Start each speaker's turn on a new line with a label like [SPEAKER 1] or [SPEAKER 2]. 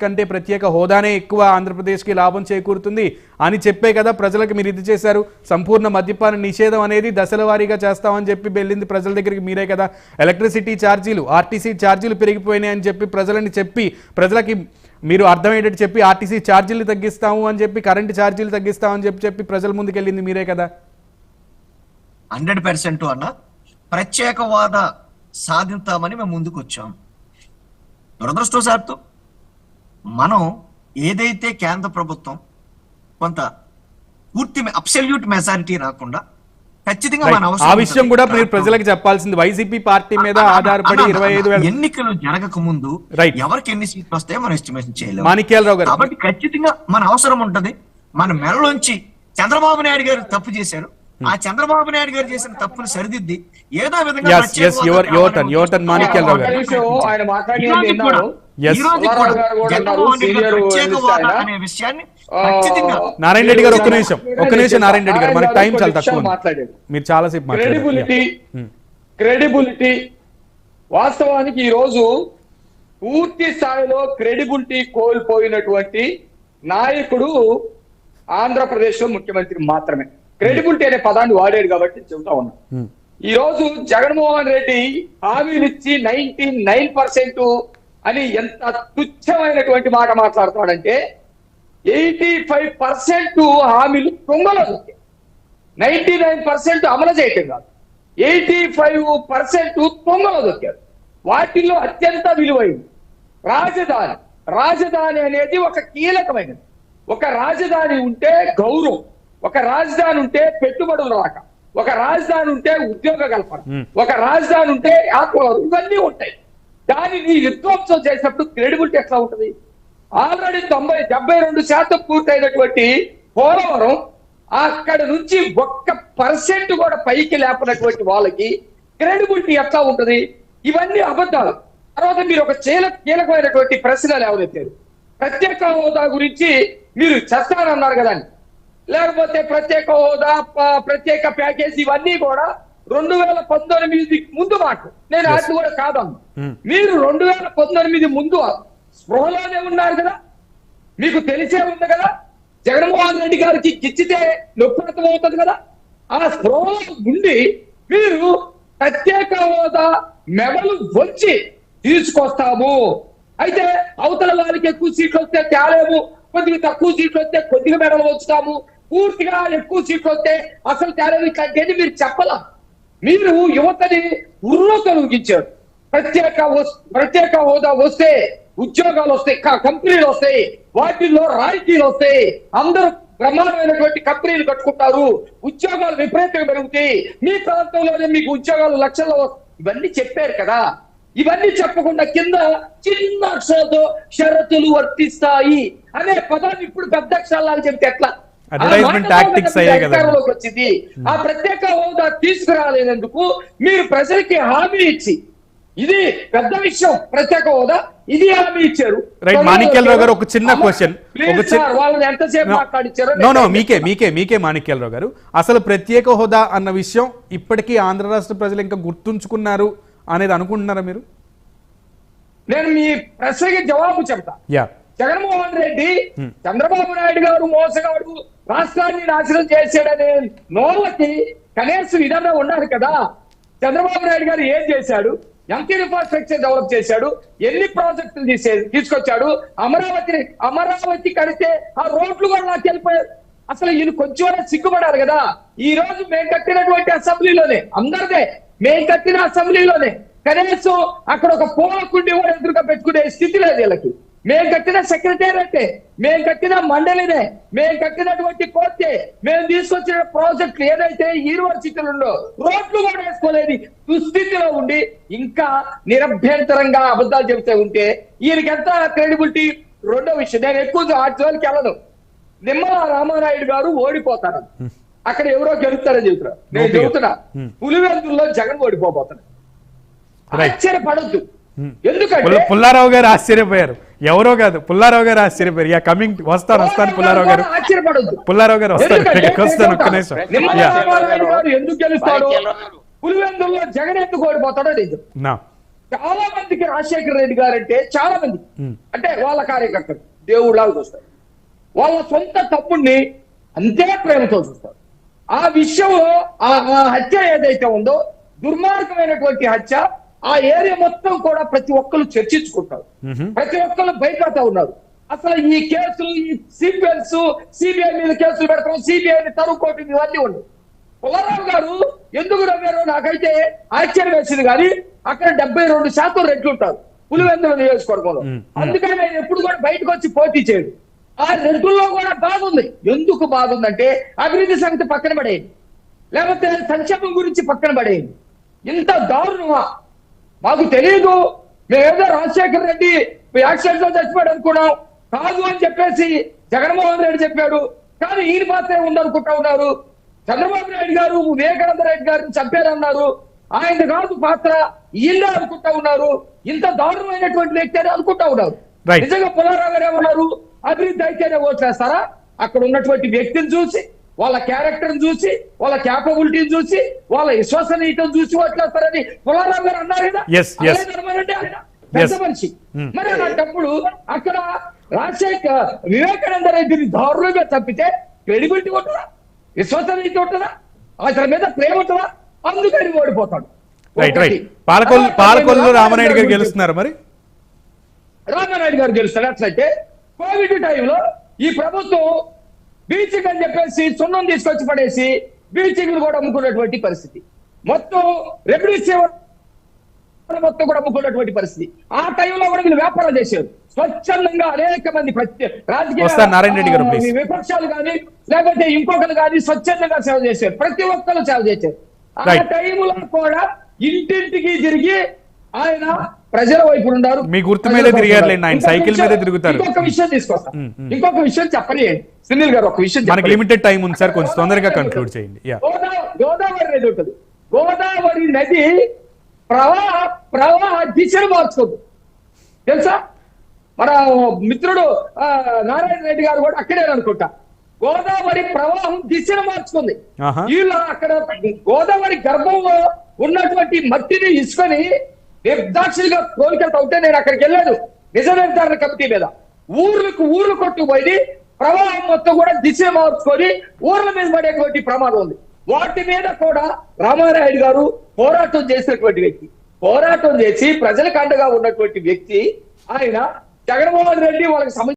[SPEAKER 1] కంటే ప్రత్యేక హోదానే ఎక్కువ ఆంధ్రప్రదేశ్కి లాభం చేకూరుతుంది అని చెప్పే కదా ప్రజలకు మీరు ఇది చేశారు. సంపూర్ణ మద్యపాన నిషేధం అనేది దశల వారీగా చేస్తామని చెప్పి వెళ్ళింది ప్రజల దగ్గరికి మీరే కదా. ఎలక్ట్రిసిటీ ఛార్జీలు, ఆర్టీసీ ఛార్జీలు పెరిగిపోయినాయి అని చెప్పి ప్రజలని చెప్పి ప్రజలకి మీరు అర్థమయ్యేటట్టు చెప్పి ఆర్టీసీ ఛార్జీలు తగ్గిస్తాము అని చెప్పి, కరెంటు ఛార్జీలు తగ్గిస్తామని చెప్పి ప్రజల ముందుకు వెళ్ళింది మీరే కదా.
[SPEAKER 2] 100% అన్న ప్రత్యేకవాద సాధిస్తామని మేము ముందుకు వచ్చాం. దురదృష్టవశాత్తు మనం ఏదైతే కేంద్ర ప్రభుత్వం కొంత పూర్తి అబ్సల్యూట్ మెజారిటీ రాకుండా ఖచ్చితంగా మన
[SPEAKER 1] ఆ విషయం కూడా మీరు ప్రజలకు చెప్పాల్సింది. వైసీపీ పార్టీ మీద ఆధారపడి 25,000
[SPEAKER 2] ఎన్నికలు జరగక ముందు ఎవరికి ఎన్ని సీట్లు వస్తాయో మనం ఎస్టిమేషన్ చేయలేము.
[SPEAKER 1] మాణిక్యాలరావు గారు,
[SPEAKER 2] కాబట్టి ఖచ్చితంగా మన అవసరం ఉంటది. మన మెడలోంచి చంద్రబాబు నాయుడు గారు తప్పు చేశారు, ఆ చంద్రబాబు నాయుడు గారు చేసిన తప్పును సరిదిద్ది ఏదో విధంగా అనే విషయాన్ని
[SPEAKER 1] నారాయణ రెడ్డి గారు ఒక్క నిమిషం నారాయణ రెడ్డి గారు, మనకి టైం చాలా తక్కువ, మీరు చాలాసేపు
[SPEAKER 3] క్రెడిబిలిటీ వాస్తవానికి ఈ రోజు పూర్తి స్థాయిలో క్రెడిబిలిటీ కోల్పోయినటువంటి నాయకుడు ఆంధ్రప్రదేశ్ లో ముఖ్యమంత్రి మాత్రమే. క్రెడిబిలిటీ అనే పదాన్ని వాడాడు కాబట్టి చెబుతా ఉన్నా. ఈ రోజు జగన్మోహన్ రెడ్డి హామీలిచ్చి 99% అని ఎంత తుచ్చమైనటువంటి మాట మాట్లాడుతాడంటే 85% హామీలు తుంగలో దొక్కాయి. 99% అమలు చేయటం కాదు, 85% తుంగలో దొక్కారు. వాటిల్లో అత్యంత విలువైంది రాజధాని అనేది ఒక కీలకమైనది. ఒక రాజధాని ఉంటే గౌరవం, ఒక రాజధాని ఉంటే పెట్టుబడులు రాక, ఒక రాజధాని ఉంటే ఉద్యోగ కల్పన, ఒక రాజధాని ఉంటే ఆత్మగౌరవం, ఇవన్నీ ఉంటాయి. దానిని విధ్వంసం చేసినప్పుడు క్రెడిబిలిటీ ఎట్లా ఉంటుంది? ఆల్రెడీ 72% పూర్తయినటువంటి పోలవరం అక్కడ నుంచి 1% కూడా పైకి లేపనటువంటి వాళ్ళకి క్రెడిబిలిటీ ఎట్లా ఉంటుంది? ఇవన్నీ అబద్ధాలు. తర్వాత మీరు ఒక కీలకమైనటువంటి ప్రశ్నలు ఎవరైతారు, ప్రత్యేక హోదా గురించి మీరు చేస్తానన్నారు కదా, లేకపోతే ప్రత్యేక హోదా, ప్రత్యేక ప్యాకేజీ ఇవన్నీ కూడా 2019 ముందు మాట. నేను అది కూడా కాదన్నా. మీరు 2019 ముందు స్పృహలోనే ఉన్నారు కదా, మీకు తెలిసే ఉంది కదా, జగన్మోహన్ రెడ్డి గారికి గిచ్చితే నొప్పితం అవుతుంది కదా. ఆ స్పృహలో ఉండి మీరు ప్రత్యేక హోదా మెడలు వచ్చి తీసుకొస్తాము, అయితే అవతల వారికి ఎక్కువ సీట్లు వస్తే తేలేము, కొద్దిగా తక్కువ సీట్లు వస్తే కొద్దిగా మెడలు వచ్చుతాము, పూర్తిగా ఎక్కువ సీట్లు వస్తే అసలు తేలేదు, ఇట్లాంటిది మీరు చెప్పలా. మీరు యువతని ఉర్రో కలిగించారు. ప్రత్యేక హోదా వస్తే ఉద్యోగాలు వస్తాయి, కంపెనీలు వస్తాయి, వాటిల్లో రాయితీలు వస్తాయి, అందరూ బ్రహ్మాండమైనటువంటి కంపెనీలు కట్టుకుంటారు, ఉద్యోగాలు విపరీతంగా పెరుగుతాయి, మీ ప్రాంతంలోనే మీకు ఉద్యోగాలు లక్షల్లో. ఇవన్నీ చెప్పారు కదా. ఇవన్నీ చెప్పకుండా కింద చిన్న అక్షరాలతో షరతులు వర్తిస్తాయి అనే పదాన్ని ఇప్పుడు పెద్ద అక్షరాలు చెప్తే ఎట్లా? అధికారంలోకి వచ్చింది. ఆ ప్రత్యేక హోదా తీసుకురాలేనందుకు మీరు ప్రజలకి హామీ ఇచ్చి, ఇది పెద్ద విషయం, ప్రత్యేక హోదా ఇది హామీ ఇచ్చారు.
[SPEAKER 1] మాణిక్యాలరావు గారు, ఒక చిన్న క్వశ్చన్,
[SPEAKER 3] వాళ్ళని ఎంతసేపు మాట్లాడించారు?
[SPEAKER 1] మీకే మాణిక్యాలరావు గారు, అసలు ప్రత్యేక హోదా అన్న విషయం ఇప్పటికీ ఆంధ్ర రాష్ట్ర ప్రజలు ఇంకా గుర్తుంచుకున్నారు అనేది అనుకుంటున్నారా మీరు?
[SPEAKER 3] నేను మీ ప్రశ్నకి జవాబు చెప్తా. జగన్మోహన్ రెడ్డి చంద్రబాబు నాయుడు గారు మోసగాడు, రాష్ట్రాన్ని నాశనం చేశాడనే నోళ్ళకి కనీసం ఇదన్నా ఉన్నారు కదా. చంద్రబాబు నాయుడు గారు ఏం చేశాడు? ఎంత ఇన్ఫ్రాస్ట్రక్చర్ డెవలప్ చేశాడు? ఎన్ని ప్రాజెక్టులు తీసుకొచ్చాడు? అమరావతి కడితే ఆ రోడ్లు కూడా నాకు వెళ్ళిపోయారు. అసలు ఈయన కొంచెం సిగ్గుపడాలి కదా. ఈ రోజు మేము కట్టినటువంటి అసెంబ్లీలోనే, అందరిదే మేము కట్టిన అసెంబ్లీలోనే కనీసం అక్కడ ఒక పూల కుండి కూడా ఎదురుగా పెట్టుకునే స్థితి లేదు వీళ్ళకి. మేము కట్టిన సెక్రటేరియటే, మేము కట్టిన మండలినే, మేము కట్టినటువంటి కోర్టే, మేము తీసుకొచ్చిన ప్రాజెక్టులు ఏదైతే యూనివర్సిటీలు ఉందో రోడ్లు కూడా వేసుకోలేని దుస్థితిలో ఉండి ఇంకా నిరభ్యంతరంగా అబద్ధాలు చెబుతూ ఉంటే ఈయనకి ఎంత క్రెడిబిలిటీ? రెండో విషయం, నేను ఎక్కువ ఆ జోలికి వెళ్ళను. నిమ్మల రామానాయుడు గారు ఓడిపోతారు, అక్కడ ఎవరో గెలుస్తారని చెబుతున్నారు. నేను చెబుతున్నా, పులివెందుల్లో జగన్ ఓడిపోతాను. ఆశ్చర్యపడద్దు. ఎందుకంటే
[SPEAKER 1] పుల్లారావు గారు ఆశ్చర్యపోయారు, ఎవరో కాదు, పుల్లారావు గారు ఆశ్చర్యపోయారు. కమింగ్ వస్తాను పుల్లారావు గారు, పుల్లారావు గారు వస్తాను. ఒక్క నిమిషం,
[SPEAKER 3] ఎందుకు గెలుస్తాడు? పులివెందుల్లో జగన్ ఎందుకు ఓడిపోతాడో చాలా మందికి రాజశేఖర రెడ్డి గారు అంటే చాలా మంది అంటే వాళ్ళ కార్యకర్తలు దేవుళ్ళగా చూస్తారు. వాళ్ళ సొంత తమ్ముడిని అంతే ప్రేమతో చూస్తారు. ఆ విషయంలో ఆ హత్య ఏదైతే ఉందో దుర్మార్గమైనటువంటి హత్య, ఆ ఏరియా మొత్తం కూడా ప్రతి ఒక్కరు చర్చించుకుంటారు, ప్రతి ఒక్కరు బయటపడతా ఉన్నారు. అసలు ఈ కేసులు, ఈ సిబిఐ మీద కేసులు పెడతాం, సిబిఐని తరువుకోవటం ఇవన్నీ ఉండవు. పుల్లారావు గారు ఎందుకు నమ్మారో నాకైతే ఆశ్చర్యం వేసింది. కానీ అక్కడ 72% రెడ్లు ఉంటారు పులివెందుల నియోజకవర్గంలో. అందుకని నేను ఎప్పుడు కూడా బయటకు వచ్చి పోటీ చేయడు. ఆ రెడ్డుల్లో కూడా బాధ ఉంది. ఎందుకు బాధ ఉందంటే అభివృద్ధి సంగతి పక్కన పడేయండి, లేకపోతే సంక్షేమం గురించి పక్కన పడేయండి. ఇంత దారుణమా మాకు తెలియదు. మేమేదో రాజశేఖర రెడ్డి యాక్సిడెంట్ లో చచ్చిపోయాడు అనుకున్నాం, కాదు అని చెప్పేసి జగన్మోహన్ రెడ్డి చెప్పాడు. కానీ ఈయన మాత్రమే ఉందనుకుంటా ఉన్నారు. చంద్రబాబు నాయుడు గారు వివేకానంద రెడ్డి గారిని చంపారన్నారు, ఆయన కాదు పాత్ర ఈయన అనుకుంటా ఉన్నారు. ఇంత దారుణమైనటువంటి వ్యక్తి అని అనుకుంటా ఉన్నారు. నిజంగా పుల్లారావు గారు ఏమన్నారు, అభివృద్ధి అయితేనే ఓట్లేస్తారా? అక్కడ ఉన్నటువంటి వ్యక్తిని చూసి, వాళ్ళ క్యారెక్టర్ చూసి, వాళ్ళ క్యాపబిలిటీని చూసి, వాళ్ళ విశ్వసనీయతను చూసి ఓట్లేస్తారని పుల్లారావు గారు అన్నారు కదా. పెద్ద మనిషి. మరి అలాంటప్పుడు అక్కడ రాజశేఖర వివేకానంద రెడ్డిని దారుణంగా చంపితే క్రెడిబిలిటీ ఉంటుందా, విశ్వసనీయత ఉంటుందా, అతని మీద ప్రేమ ఉంటుందా? అందుకని ఓడిపోతాడు.
[SPEAKER 1] పాలకొల్లు రామనాయుడు గారు గెలుస్తున్నారు. మరి
[SPEAKER 3] రామనాయుడు గారు గెలుస్తారు. అట్లయితే కోవిడ్ టైంలో ఈ ప్రభుత్వం బీచింగ్ అని చెప్పేసి సున్నం తీసుకొచ్చి పడేసి బీచింగ్ కూడా అమ్ముకున్నటువంటి పరిస్థితి, మొత్తం రెవెన్యూ మొత్తం కూడా అమ్ముకున్నటువంటి పరిస్థితి. ఆ టైంలో కూడా వీళ్ళు వ్యాపారం చేశారు స్వచ్ఛందంగా. అనేక మంది రాజకీయ విపక్షాలు కానీ లేకపోతే ఇంకొకరు కానీ స్వచ్ఛందంగా సేవ చేశారు. ప్రతి ఒక్కరు సేవ చేశారు. ఆ టైంలో కూడా ఇంటింటికి తిరిగి ఆయన ప్రజల వైపు ఉన్నారు.
[SPEAKER 1] మీ గుర్తు మీద తిరిగారులేండి, ఆయన సైకిల్ మీద తిరుగుతారు.
[SPEAKER 3] ఇంకొక విషయం తీసుకొస్తాను, ఇంకొక విషయం చెప్పనియండి సునీల్ గారు. ఒక విషయం,
[SPEAKER 1] మనకి లిమిటెడ్ టైం ఉంది సార్, కొంచెం తొందరగా కన్క్లూడ్ చేయండి.
[SPEAKER 3] గోదావరి నది ఉంటుంది. గోదావరి నది ప్రవాహ దిశను మార్చుకోదు తెలుసా? మన మిత్రుడు నారాయణ రెడ్డి గారు కూడా అక్కడే అనుకుంటా. గోదావరి ప్రవాహం దిశను మార్చుకుంది. వీళ్ళు అక్కడ గోదావరి గర్భంలో ఉన్నటువంటి మట్టిని ఇసుకొని నిర్దాక్షిణిగా తోలికెళ్తా ఉంటే నేను అక్కడికి వెళ్ళాను నిజ నిర్ధారణ కమిటీ మీద. ఊర్లు కొట్టుకుపోయి ప్రవాహం మొత్తం కూడా దిశ మార్చుకొని ఊర్ల మీద పడేటువంటి ప్రమాదం ఉంది. వాటి మీద కూడా రామానాయుడు గారు పోరాటం చేసినటువంటి వ్యక్తి, పోరాటం చేసి ప్రజలకు అండగా ఉన్నటువంటి వ్యక్తి ఆయన. జగన్మోహన్ రెడ్డి వాళ్ళకి